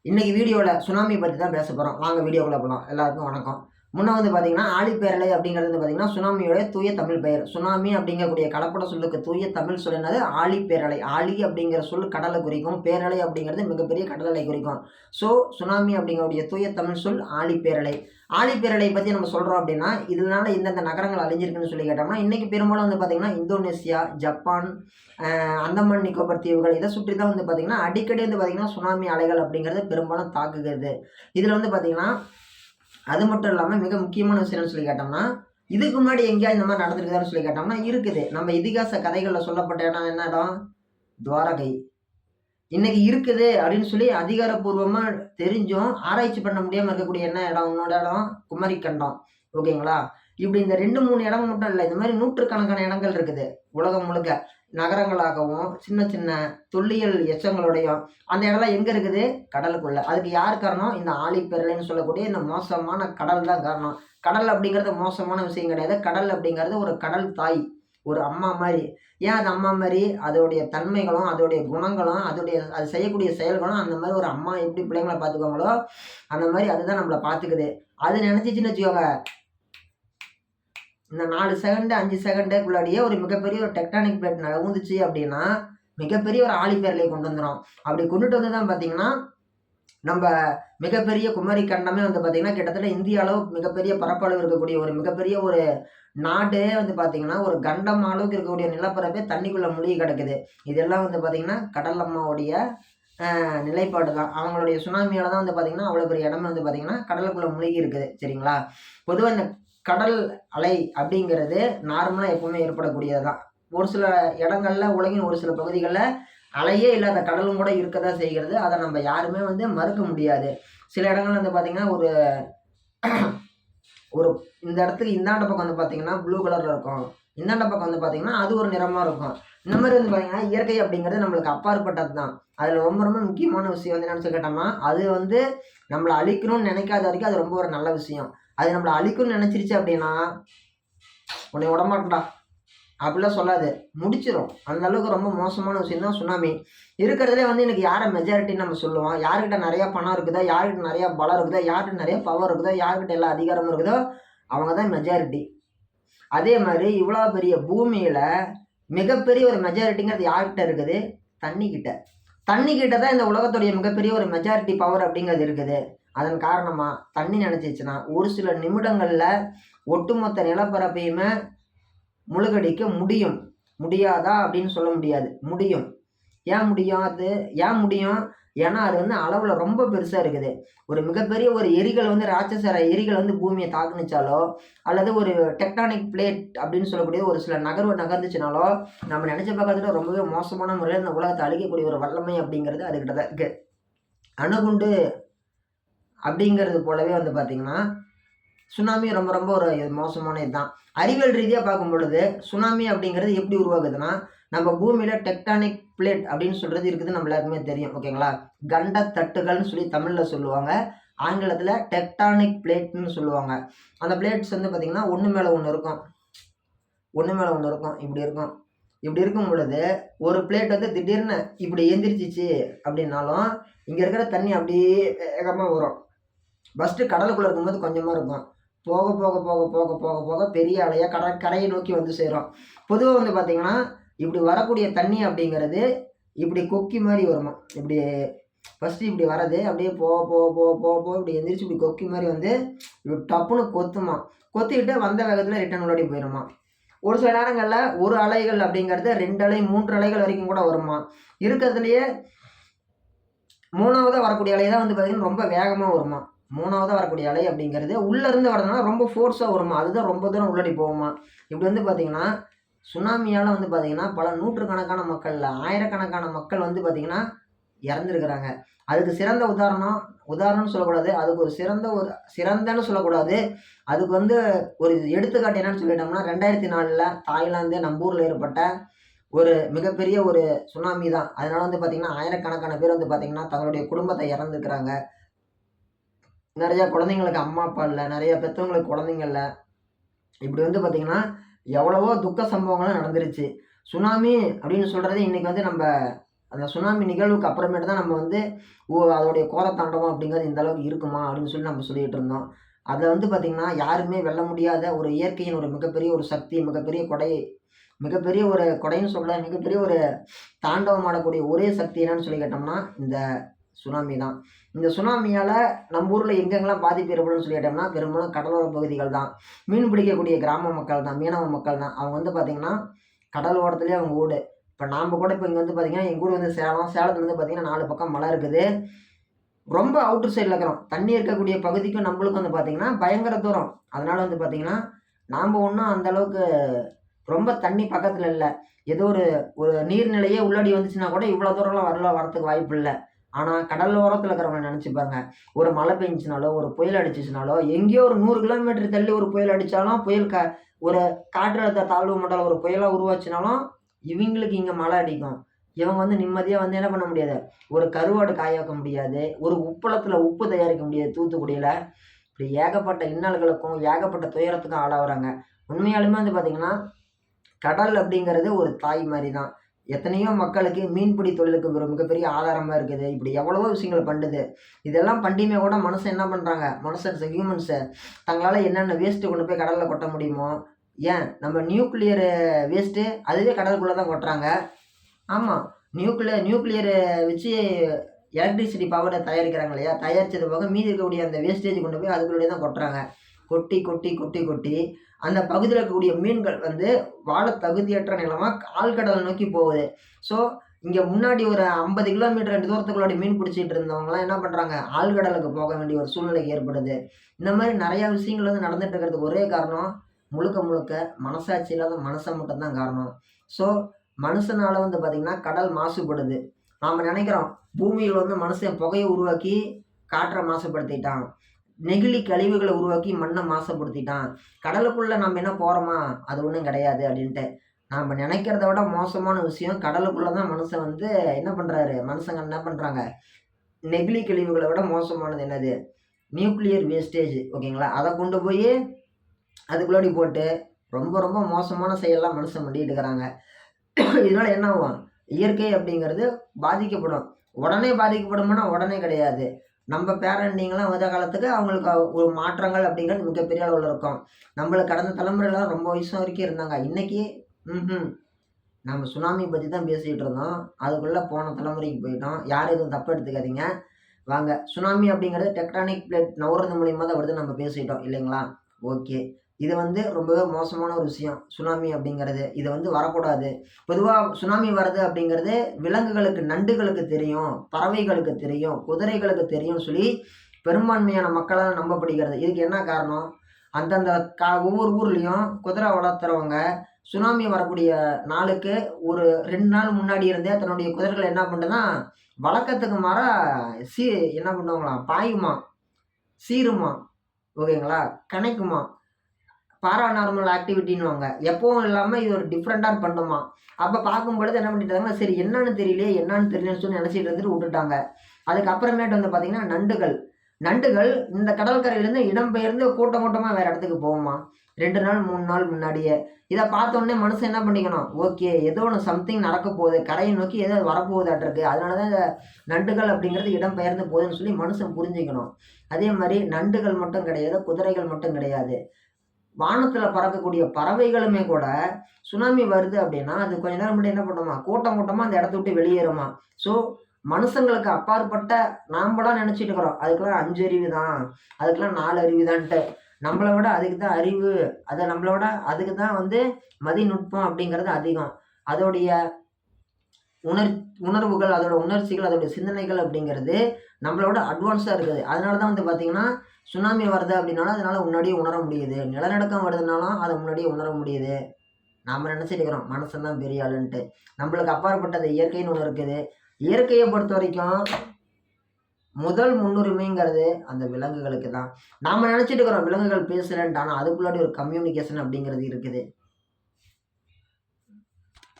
இன்னைக்கு வீடியோவில் சுனாமி பற்றி தான் பேச போகிறோம். வாங்க வீடியோக்குள்ள போகலாம். எல்லாருக்கும் வணக்கம். முன்ன வந்து பார்த்தீங்கன்னா ஆழிப்பேரலை அப்படிங்கிறது வந்து பார்த்தீங்கன்னா சுனாமியோட தூய தமிழ் பெயர். சுனாமி அப்படிங்கக்கூடிய கலப்பட சொல்லுக்கு தூய தமிழ் சொல் என்னது? ஆழிப்பேரலை. ஆழி அப்படிங்கிற சொல் கடலை குறிக்கும். பேரலை அப்படிங்கிறது மிகப்பெரிய கடலலை குறிக்கும். ஸோ சுனாமி அப்படிங்கக்கூடிய தூய தமிழ் சொல் ஆழிப்பேரலை. ஆழிப்பேரலை பற்றி நம்ம சொல்கிறோம் அப்படின்னா இதனால இந்தந்த நகரங்கள் அழிஞ்சிருக்குன்னு சொல்லி கேட்டோம்னா இன்றைக்கி பெரும்பாலும் வந்து பார்த்திங்கன்னா இந்தோனேசியா, ஜப்பான், அந்தமான் நிக்கோபர் தீவுகள் இதை சுற்றி தான் வந்து பார்த்திங்கன்னா அடிக்கடி வந்து பார்த்திங்கன்னா சுனாமி அலைகள் அப்படிங்கிறது பெரும்பாலும் தாக்குகிறது. இதில் வந்து பார்த்திங்கன்னா அது மட்டும் இல்லாமல் மிக முக்கியமான விஷயம்னு சொல்லி கேட்டோம்னா இதுக்கு முன்னாடி எங்கேயாவது இந்த மாதிரி நடந்திருக்குதான்னு சொல்லி கேட்டோம்னா இருக்குது. நம்ம இதிகாச கதைகளில் சொல்லப்பட்ட இடம் என்ன இடம்? துவாரகை. இன்னைக்கு இருக்குது அப்படின்னு சொல்லி அதிகாரப்பூர்வமாக தெரிஞ்சும் ஆராய்ச்சி பண்ண முடியாமல் இருக்கக்கூடிய என்ன இடம்? உன்னோட இடம் குமரிக்கண்டம். ஓகேங்களா? இப்படி இந்த 2-3 இடம் மட்டும் இல்லை, இந்த மாதிரி நூற்றுக்கணக்கான இடங்கள் இருக்குது உலகம் முழுக்க. நகரங்களாகவும் சின்ன சின்ன தொல்லியல் எச்சங்களோடையும் அந்த இடம்லாம் எங்கே இருக்குது? கடலுக்குள்ள. அதுக்கு யார் காரணம்? இந்த ஆழிப்பேரலைன்னு சொல்லக்கூடிய இந்த மோசமான கடல் தான் காரணம். கடல் அப்படிங்கிறது மோசமான விஷயம் கிடையாது. கடல் அப்படிங்கிறது ஒரு கடல் தாய், ஒரு அம்மா மாதிரி. ஏன் அது அம்மா மாதிரி? அதோடைய தன்மைகளும் அதோடைய குணங்களும் அது செய்யக்கூடிய செயல்களும் அந்த மாதிரி ஒரு அம்மா எப்படி பிள்ளைங்களை பார்த்துக்கோங்களோ அந்த மாதிரி அதுதான் நம்மளை பார்த்துக்குது. அது நினச்சிச்சின்னு வச்சுக்கோங்க, இந்த 4 செகண்டு 5 செகண்டுக்குள்ளாடியே ஒரு மிகப்பெரிய ஒரு டெக்டானிக் பிளேட் நகர்ந்துச்சு அப்படின்னா மிகப்பெரிய ஒரு ஆழிப்பேரலை கொண்டு வந்துடும். அப்படி கொண்டுட்டு வந்து தான் பார்த்தீங்கன்னா நம்ம மிகப்பெரிய குமரி கண்டமே வந்து பார்த்திங்கன்னா கிட்டத்தட்ட இந்திய அளவு மிகப்பெரிய பரப்பளவு இருக்கக்கூடிய ஒரு மிகப்பெரிய ஒரு நாடே வந்து பார்த்திங்கன்னா ஒரு கண்டம் அளவுக்கு இருக்கக்கூடிய நிலப்பரப்பே தண்ணிக்குள்ளே மூழ்கி கிடக்குது. இதெல்லாம் வந்து பார்த்திங்கன்னா கடல் அம்மாவுடைய நிலைப்பாடு தான். அவங்களுடைய சுனாமியால் தான் வந்து பார்த்திங்கன்னா அவ்வளோ பெரிய இடமே வந்து பார்த்திங்கன்னா கடலுக்குள்ளே மூழ்கி இருக்குது. சரிங்களா? பொதுவாக இந்த கடல் அலை அப்படிங்கிறது நார்மலாக எப்பவுமே ஏற்படக்கூடியது தான். ஒரு சில இடங்கள்ல உலகின் ஒரு சில பகுதிகளில் அலையே இல்லாத கடலும் கூட இருக்க தான் செய்கிறது. அதை நம்ம யாருமே வந்து மறுக்க முடியாது. சில இடங்கள்ல வந்து பார்த்திங்கன்னா ஒரு இந்த இடத்துக்கு இந்தாண்ட பக்கம் வந்து பார்த்திங்கன்னா ப்ளூ கலரில் இருக்கும், இந்தாண்ட பக்கம் வந்து பார்த்திங்கன்னா அது ஒரு நிறமாக இருக்கும். இந்த மாதிரி வந்து பார்த்திங்கன்னா இயற்கை அப்படிங்கிறது நம்மளுக்கு அப்பாற்பட்டது தான். அதில் ரொம்ப ரொம்ப முக்கியமான விஷயம் வந்து என்னென்னு சொல்லி கேட்டோம்னா அது வந்து நம்மளை அழிக்கணும்னு நினைக்காத வரைக்கும் அது ரொம்ப ஒரு நல்ல விஷயம். அது நம்மளை அழிக்கணும்னு நினச்சிருச்சு அப்படின்னா உன்னை விடமாட்டா அப்படிலாம் சொல்லாது, முடிச்சிடும். அந்த அளவுக்கு ரொம்ப மோசமான விஷயம் தான் சுனாமி. இருக்கிறதுலே வந்து எனக்கு யாரை மெஜாரிட்டின்னு நம்ம சொல்லுவோம்? யார்கிட்ட நிறையா பணம் இருக்குதோ, யார்கிட்ட நிறையா பலம் இருக்குதோ, யார்கிட்ட நிறைய பவர் இருக்குதோ, யார்கிட்ட எல்லா அதிகாரமும் இருக்குதோ அவங்க தான் மெஜாரிட்டி. அதே மாதிரி இவ்வளோ பெரிய பூமியில் மிகப்பெரிய ஒரு மெஜாரிட்டிங்கிறது யார்கிட்ட இருக்குது? தண்ணிக்கிட்ட. தண்ணிக்கிட்ட தான் இந்த உலகத்துடைய மிகப்பெரிய ஒரு மெஜாரிட்டி பவர் அப்படிங்கிறது இருக்குது. அதன் காரணமாக தண்ணி நினச்சிச்சுன்னா ஒரு சில நிமிடங்களில் ஒட்டுமொத்த நிலப்பரப்பையுமே முழுகடிக்க முடியும். முடியாதா அப்படின்னு சொல்ல முடியாது, முடியும். ஏன் முடியாது? ஏன் முடியும்? ஏன்னா அது வந்து அளவில் ரொம்ப பெருசாக இருக்குது. ஒரு மிகப்பெரிய ஒரு எரிகள் வந்து ராட்சச எரிகள் வந்து பூமியை தாக்குனிச்சாலோ அல்லது ஒரு டெக்டானிக் பிளேட் அப்படின்னு சொல்லக்கூடிய ஒரு சில நகர்வு நகர்ந்துச்சுனாலோ நம்ம நினச்ச பக்கத்தில் ரொம்பவே மோசமான முறையில் இந்த உலகத்தை அழிக்கக்கூடிய ஒரு வல்லமை அப்படிங்கிறது அதுக்கிட்ட தான் இருக்குது. அணுகுண்டு அப்படிங்கிறது போலவே வந்து பார்த்திங்கன்னா சுனாமி ரொம்ப ரொம்ப ஒரு மோசமான இதுதான். அறிவியல் ரீதியாக பார்க்கும் பொழுது சுனாமி அப்படிங்கிறது எப்படி உருவாகுதுன்னா நம்ம பூமியில் டெக்டானிக் பிளேட் அப்படின்னு சொல்கிறது இருக்குது, நம்ம எல்லாருக்குமே தெரியும். ஓகேங்களா? கண்ட தட்டுகள்னு சொல்லி தமிழில் சொல்லுவாங்க, ஆங்கிலத்தில் டெக்டானிக் பிளேட்னு சொல்லுவாங்க. அந்த பிளேட்ஸ் வந்து பார்த்திங்கன்னா ஒன்று மேலே ஒன்று இருக்கும், ஒன்று மேலே ஒன்று இருக்கும், இப்படி இருக்கும். இப்படி இருக்கும் பொழுது ஒரு பிளேட் வந்து திடீர்னு இப்படி எந்திரிச்சிச்சு அப்படின்னாலும் இங்கே இருக்கிற தண்ணி அப்படியே வேகமாக வரும். ஃபஸ்ட்டு கடலுக்குள்ளே இருக்கும்போது கொஞ்சமாக இருக்கும், போக போக போக போக போக போக பெரிய அலையாக கரையை நோக்கி வந்து சேரும். பொதுவாக வந்து பார்த்திங்கன்னா இப்படி வரக்கூடிய தண்ணி அப்படிங்கிறது இப்படி கொக்கி மாதிரி வருமா. இப்படி ஃபஸ்ட்டு இப்படி வரது அப்படியே போக போக போக போக போக இப்படி எந்திரிச்சு இப்படி கொக்கி மாதிரி வந்து இப்படி டப்புன்னு கொத்துமா. கொத்திக்கிட்டு வந்த வேகத்தில் ரிட்டன் உள்ளாடி போயிடுமா. ஒரு சில நேரங்களில் ஒரு அலைகள் அப்படிங்கிறது 2 அலை 3 அலைகள் வரைக்கும் கூட வருமா. இருக்கிறதுலையே 3ஆவதாக வரக்கூடிய அலை தான் வந்து பார்த்திங்கன்னா ரொம்ப வேகமாக வருமா. 3ஆவதாக வரக்கூடிய அலை அப்படிங்கிறது உள்ளேருந்து வரதுனால ரொம்ப ஃபோர்ஸாக வருமா. அதுதான் ரொம்ப தூரம் உள்ளடி போகுமா. இப்படி வந்து பார்த்திங்கன்னா சுனாமியால் வந்து பார்த்திங்கன்னா பல நூற்றுக்கணக்கான மக்கள், ஆயிரக்கணக்கான மக்கள் வந்து பார்த்திங்கன்னா இறந்துருக்கிறாங்க. அதுக்கு சிறந்த உதாரணம்னு சொல்லக்கூடாது, அதுக்கு ஒரு சிறந்தன்னு சொல்லக்கூடாது, அதுக்கு வந்து ஒரு எடுத்துக்காட்டு என்னன்னு சொல்லிட்டோம்னா 2004 தாய்லாந்து நம்ம ஊரில் ஏற்பட்ட ஒரு மிகப்பெரிய ஒரு சுனாமி தான். அதனால் வந்து பார்த்திங்கன்னா ஆயிரக்கணக்கான பேர் வந்து பார்த்திங்கன்னா தங்களுடைய குடும்பத்தை இறந்துருக்கிறாங்க. நிறையா குழந்தைங்களுக்கு அம்மா அப்பா இல்லை, நிறைய பெற்றவங்களுக்கு குழந்தைங்க இல்லை. இப்படி வந்து பார்த்திங்கன்னா எவ்வளவோ துக்க சம்பவங்களும் நடந்துருச்சு. சுனாமி அப்படின்னு சொல்கிறது இன்றைக்கி வந்து நம்ம அந்த சுனாமி நிகழ்வுக்கு அப்புறமேட்டு தான் நம்ம வந்து அதோடைய கோரத்தாண்டவம் அப்படிங்கிறது இந்த அளவுக்கு இருக்குமா அப்படின்னு சொல்லி நம்ம சொல்லிகிட்டு இருந்தோம். அதை வந்து பார்த்திங்கன்னா யாருமே வெல்ல முடியாத ஒரு இயற்கையின் ஒரு மிகப்பெரிய ஒரு சக்தி, மிகப்பெரிய ஒரு கொடைன்னு சொல்ல, மிகப்பெரிய ஒரு தாண்டவம் ஆடக்கூடிய ஒரே சக்தி என்னன்னு சொல்லி கேட்டோம்னா இந்த சுனாமி தான். இந்த சுனாமியால் நம்ம ஊரில் எங்கெங்கெல்லாம் பாதிப்பு ஏற்படும்னு சொல்லி கேட்டோம்னா பெரும்பாலும் கடலோர பகுதிகள் தான். மீன் பிடிக்கக்கூடிய கிராம மக்கள் தான், மீனவ மக்கள் தான். அவங்க வந்து பார்த்திங்கன்னா கடல் ஓரத்துலேயே அவங்க ஊடு. இப்போ நாம் கூட இப்போ இங்கே வந்து பார்த்திங்கன்னா எங்கள் ஊர் வந்து சேலத்தில் வந்து பார்த்திங்கன்னா 4 பக்கம் மலை இருக்குது. ரொம்ப அவுட்டர் சைடில் இருக்கிறோம். தண்ணி இருக்கக்கூடிய பகுதிக்கும் நம்மளுக்கும் வந்து பார்த்திங்கன்னா பயங்கர தூரம். அதனால் வந்து பார்த்திங்கன்னா நாம் ஒன்றும் அந்தளவுக்கு ரொம்ப தண்ணி பக்கத்தில் இல்லை. ஏதோ ஒரு நீர்நிலையே உள்ளாடி வந்துச்சுன்னா கூட இவ்வளோ தூரம்லாம் வரத்துக்கு வாய்ப்பு இல்லை. ஆனால் கடல் ஓரத்தில் இருக்கிறவங்க நினச்சி பாருங்க, ஒரு மழை பெஞ்சினாலோ ஒரு புயல் அடிச்சிச்சுனாலோ எங்கேயோ ஒரு 100 கிலோமீட்டர் தள்ளி ஒரு புயல் அடித்தாலும் ஒரு காற்றழுத்த தாழ்வு மண்டலம் ஒரு புயலாக உருவாச்சுனாலும் இவங்களுக்கு இங்கே மழை அடிக்கும். இவங்க வந்து நிம்மதியாக வந்து என்ன பண்ண முடியாது, ஒரு கருவாடு காய வைக்க முடியாது, ஒரு உப்பளத்தில் உப்பு தயாரிக்க முடியாது தூத்துக்குடியில். இப்படி ஏகப்பட்ட இன்னல்களுக்கும் ஏகப்பட்ட துயரத்துக்கும் ஆளாகிறாங்க. உண்மையாலுமே வந்து பார்த்திங்கன்னா கடல் அப்படிங்கிறது ஒரு தாய் மாதிரி தான். எத்தனையோ மக்களுக்கு மீன்பிடி தொழிலுக்கு ஒரு மிகப்பெரிய ஆதாரமாக இருக்குது. இப்படி எவ்வளவோ விஷயங்கள் பண்ணுது. இதெல்லாம் பண்ணியுமே கூட மனுஷன் என்ன பண்ணுறாங்க, ஹியூமன்ஸை தங்களால் என்னென்ன வேஸ்ட்டு கொண்டு போய் கடலில் கொட்ட முடியுமோ, ஏன் நம்ம நியூக்ளியர் வேஸ்ட்டு அதுவே கடலுக்குள்ளே தான் கொட்டுறாங்க. ஆமாம், நியூக்ளியரை வச்சு எலக்ட்ரிசிட்டி பவரை தயாரிக்கிறாங்க இல்லையா, தயாரித்தது போக மீதி இருக்கக்கூடிய அந்த வேஸ்டேஜ் கொண்டு போய் அதுக்குள்ளே தான் கொட்டுறாங்க. கொட்டி கொட்டி கொட்டி கொட்டி அந்த பகுதியில் இருக்கக்கூடிய மீன்கள் வந்து வாழ தகுதியற்ற நிலமாக ஆழ்கடலை நோக்கி போகுது. ஸோ இங்கே முன்னாடி ஒரு 50 கிலோமீட்டர் தூரத்துக்குள்ளாடி மீன் பிடிச்சிட்டு இருந்தவங்களாம் என்ன பண்ணுறாங்க, ஆழ்கடலுக்கு போக வேண்டிய ஒரு சூழ்நிலைக்கு ஏற்படுது. இந்த மாதிரி நிறையா விஷயங்கள் வந்து நடந்துட்டு இருக்கிறதுக்கு ஒரே காரணம் முழுக்க மனசாட்சி இல்லாத மனுஷன் மட்டும்தான் காரணம். ஸோ மனுஷனால் வந்து பார்த்திங்கன்னா கடல் மாசுபடுது. நாம் நினைக்கிறோம் பூமியில் வந்து மனுஷன் புகையை உருவாக்கி காற்றை மாசுபடுத்திட்டான், நெகிழி கழிவுகளை உருவாக்கி மண்ணை மாசுபடுத்திட்டான், கடலுக்குள்ளே நம்ம என்ன போகிறோமா அது ஒன்றும் கிடையாது அப்படின்ட்டு. நாம் நினைக்கிறத விட மோசமான விஷயம், கடலுக்குள்ளே தான் மனுஷன் வந்து மனுஷங்க என்ன பண்ணுறாங்க, நெகிழி கழிவுகளை விட மோசமானது என்னது, நியூக்ளியர் வேஸ்டேஜ். ஓகேங்களா, அதை கொண்டு போய் அதுக்குள்ளாடி போட்டு ரொம்ப ரொம்ப மோசமான செயலெல்லாம் மனுஷன் பண்ணிட்டு இருக்கிறாங்க. இதனால் என்ன ஆகும், இயற்கை அப்படிங்கிறது பாதிக்கப்படும். உடனே பாதிக்கப்படும்னா உடனே கிடையாது. நம்ம பேரண்டிங்லாம் வந்த காலத்துக்கு அவங்களுக்கு ஒரு மாற்றங்கள் அப்படிங்கிறது மிகப்பெரிய அளவில் இருக்கும். நம்மளுக்கு கடந்த தலைமுறையிலாம் ரொம்ப வயசு வரைக்கும் இருந்தாங்க. இன்றைக்கி நம்ம சுனாமி பற்றி தான் பேசிகிட்டு இருந்தோம். அதுக்குள்ளே போன தலைமுறைக்கு போயிட்டோம். யாரும் எதுவும் தப்பு எடுத்துக்காதீங்க. வாங்க, சுனாமி அப்படிங்கிறது டெக்டானிக் பிளேட் நவுறது மூலியமாக தான் வருது நம்ம பேசிட்டோம் இல்லைங்களா. ஓகே, இது வந்து ரொம்பவே மோசமான ஒரு விஷயம் சுனாமி அப்படிங்கிறது. இது வந்து வரக்கூடாது. பொதுவாக சுனாமி வருது அப்படிங்கிறது விலங்குகளுக்கு, நண்டுகளுக்கு தெரியும், பறவைகளுக்கு தெரியும், குதிரைகளுக்கு தெரியும்னு சொல்லி பெரும்பான்மையான மக்களால் நம்பப்படுகிறது. இதுக்கு என்ன காரணம், அந்தந்த ஒவ்வொரு ஊர்லேயும் குதிரை வளர்த்துறவங்க சுனாமி வரக்கூடிய நாளுக்கு ஒரு 2 நாள் முன்னாடி இருந்தே தன்னுடைய குதிரைகளை என்ன பண்ணுதுன்னா வழக்கத்துக்கு மாறாக என்ன பண்ணுவாங்களாம், பாயுமா, சீருமா, ஓகேங்களா, கணைக்குமா, பாராநார்மல் ஆக்டிவிட்டின்னுவாங்க. எப்பவும் இல்லாமல் இது ஒரு டிஃப்ரெண்ட்டாக பண்ணுமா. அப்போ பார்க்கும்பொழுது என்ன பண்ணிட்டாங்கன்னா, சரி என்னன்னு தெரியலன்னு சொல்லி நினச்சிட்டு இருந்துட்டு விட்டுட்டாங்க. அதுக்கப்புறமேட்டு வந்து பார்த்திங்கன்னா நண்டுகள் இந்த கடற்கரையிலேருந்து இடம்பெயர்ந்து கூட்டமாக வேறு இடத்துக்கு போகுமா 2 நாள் 3 நாள் முன்னாடியே. இதை பார்த்தோன்னே மனுஷன் என்ன பண்ணிக்கணும், ஓகே ஏதோ ஒன்று சம்திங் நடக்க போகுது, கரையை நோக்கி ஏதோ வரப்போகுதாட்டிருக்கு, அதனால தான் இந்த நண்டுகள் அப்படிங்கிறது இடம்பெயர்ந்து போகுதுன்னு சொல்லி மனுஷன் புரிஞ்சுக்கணும். அதே மாதிரி நண்டுகள் மட்டும் கிடையாது, குதிரைகள் மட்டும் கிடையாது, வானத்தில் பறக்கக்கூடிய பறவைகளுமே கூட சுனாமி வருது அப்படின்னா அது கொஞ்ச நேரம் முன்னாடி என்ன பண்ணுமா, கூட்டமாக அந்த இடத்த விட்டு வெளியேறுமா. ஸோ மனுஷங்களுக்கு அப்பாற்பட்ட நாம்பளாம் நினச்சிட்டு இருக்கிறோம் அதுக்கெல்லாம் 5 அறிவு தான், அதுக்கெல்லாம் 4 அறிவு தான்ட்டு. நம்மளை விட அதுக்கு தான் அறிவு, நம்மளோட அதுக்கு தான் வந்து மதிநுட்பம் அப்படிங்கிறது அதிகம். அதோடைய உணர்வுகள், அதோட உணர்ச்சிகள், அதோடைய சிந்தனைகள் அப்படிங்கிறது நம்மளோட அட்வான்ஸாக இருக்குது. அதனால தான் வந்து பார்த்திங்கன்னா சுனாமி வருது அப்படின்னாலும் அதனால் முன்னாடியே உணர முடியுது, நிலநடுக்கம் வருதுனாலும் அதை முன்னாடியே உணர முடியுது. நாம் நினச்சிட்டு இருக்கிறோம் மனுஷன் தான் பெரிய ஆளுன்ட்டு. நம்மளுக்கு அப்பாற்பட்டது இயற்கைன்னு ஒன்று இருக்குது. இயற்கையை பொறுத்த வரைக்கும் முதல் முன்னுரிமைங்கிறது அந்த விலங்குகளுக்கு தான். நாம் நினச்சிட்டு இருக்கிறோம் விலங்குகள் பேசுகிறேன்ட்டு, ஆனால் அதுக்குள்ளாடி ஒரு கம்யூனிகேஷன் அப்படிங்கிறது இருக்குது.